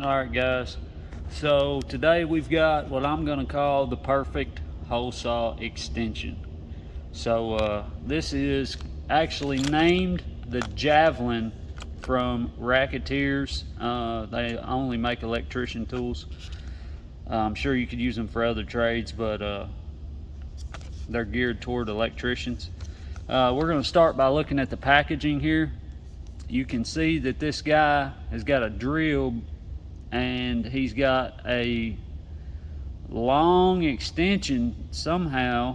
Alright guys, so today we've got what I'm going to call the perfect hole saw extension. So this is actually named the Javelin from Racketeers. They only make electrician tools. I'm sure you could use them for other trades, but they're geared toward electricians. We're going to start by looking at the packaging here. You can see that this guy has got a drill and he's got a long extension somehow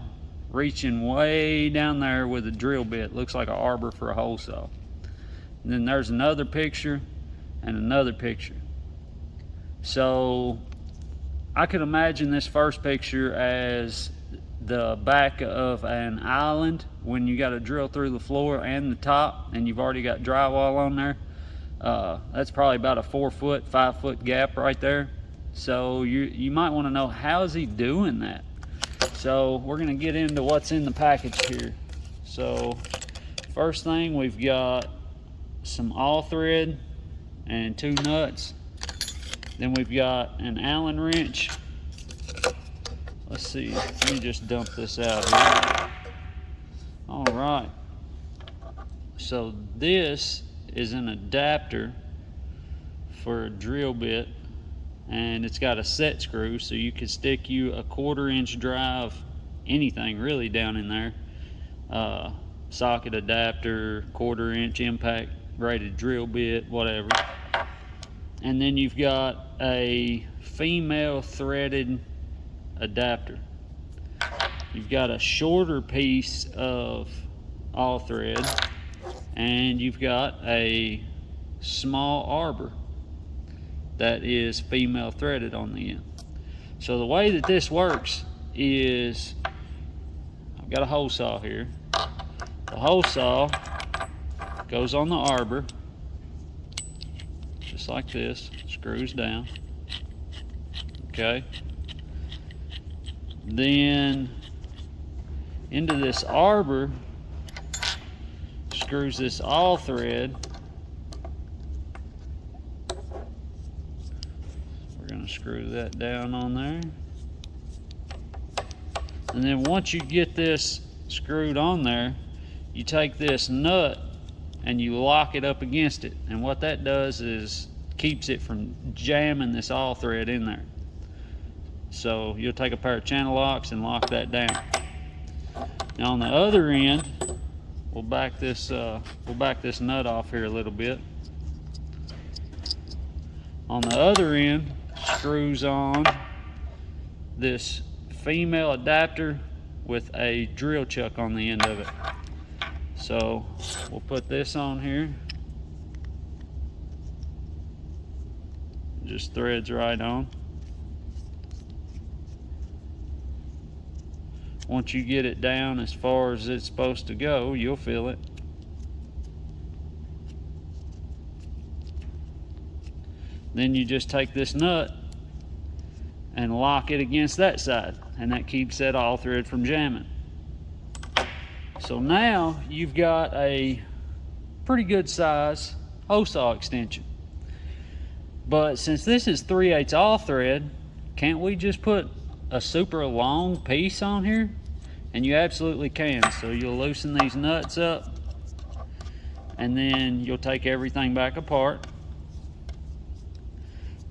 reaching way down there with a drill bit. Looks like an arbor for a hole saw. And then there's another picture and another picture. So I could imagine this first picture as the back of an island when you got to drill through the floor and the top and you've already got drywall on there. That's probably about a 4 foot, 5 foot gap right there. So you might want to know, how is he doing that? So we're going to get into what's in the package here. So first thing, we've got some all thread and 2 nuts. Then we've got an Allen wrench. Let's see, let me just dump this out here. All right, so this is an adapter for a drill bit, and it's got a set screw, so you could stick you a 1/4 inch drive, anything really down in there. Socket adapter, 1/4 inch impact rated drill bit, whatever. And then you've got a female threaded adapter. You've got a shorter piece of all thread, and you've got a small arbor that is female threaded on the end. So the way that this works is, I've got a hole saw here. The hole saw goes on the arbor just like this, screws down, okay? Then into this arbor screws this all thread. We're going to screw that down on there. And then once you get this screwed on there, you take this nut and you lock it up against it. And what that does is keeps it from jamming this all thread in there. So you'll take a pair of channel locks and lock that down. Now on the other end, we'll back this nut off here a little bit. On the other end, screws on this female adapter with a drill chuck on the end of it. So we'll put this on here. Just threads right on. Once you get it down as far as it's supposed to go, you'll feel it. Then you just take this nut and lock it against that side, and that keeps that all thread from jamming. So now you've got a pretty good size hole saw extension. But since this is 3/8 all thread, can't we just put a super long piece on here? And you absolutely can. So you'll loosen these nuts up, and then you'll take everything back apart.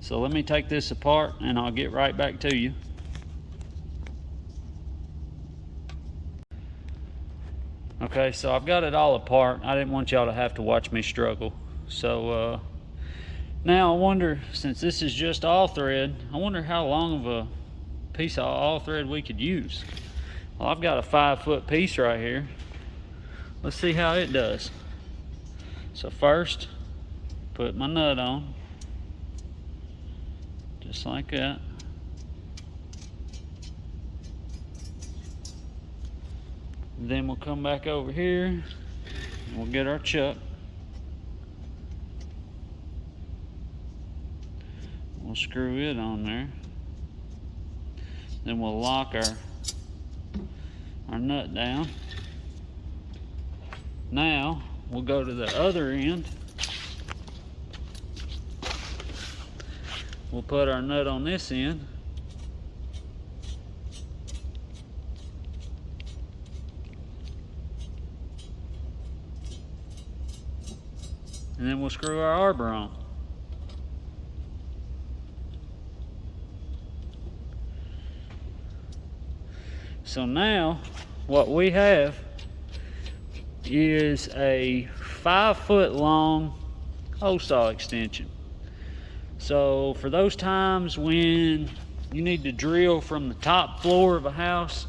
So let me take this apart and I'll get right back to you. Okay, so I've got it all apart. I didn't want y'all to have to watch me struggle. So now I wonder, since this is just all thread, I wonder how long of a piece of all thread we could use. Well, I've got a 5 foot piece right here. Let's see how it does. So first, put my nut on, just like that. Then we'll come back over here and we'll get our chuck. We'll screw it on there. Then we'll lock our nut down. Now we'll go to the other end we'll put our nut on this end. And then we'll screw our arbor on. So now what we have is a 5-foot long hose saw extension. So for those times when you need to drill from the top floor of a house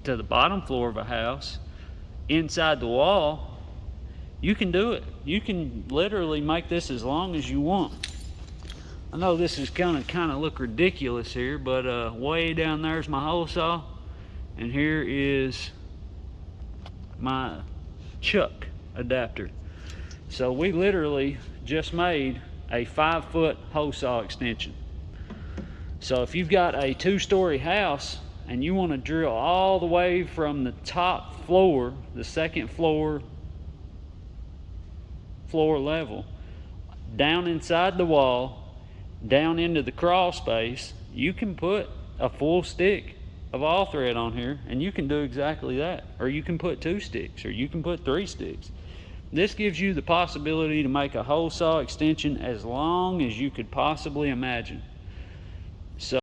to the bottom floor of a house inside the wall, you can do it. You can literally make this as long as you want. I know this is gonna kind of look ridiculous here, but way down there's my hole saw, and here is my chuck adapter. So we literally just made a 5-foot hole saw extension. So if you've got a 2-story house and you want to drill all the way from the top floor, the second floor level, down inside the wall, down into the crawl space, you can put a full stick of all thread on here, and you can do exactly that. Or you can put 2 sticks, or you can put 3 sticks. This gives you the possibility to make a hole saw extension as long as you could possibly imagine.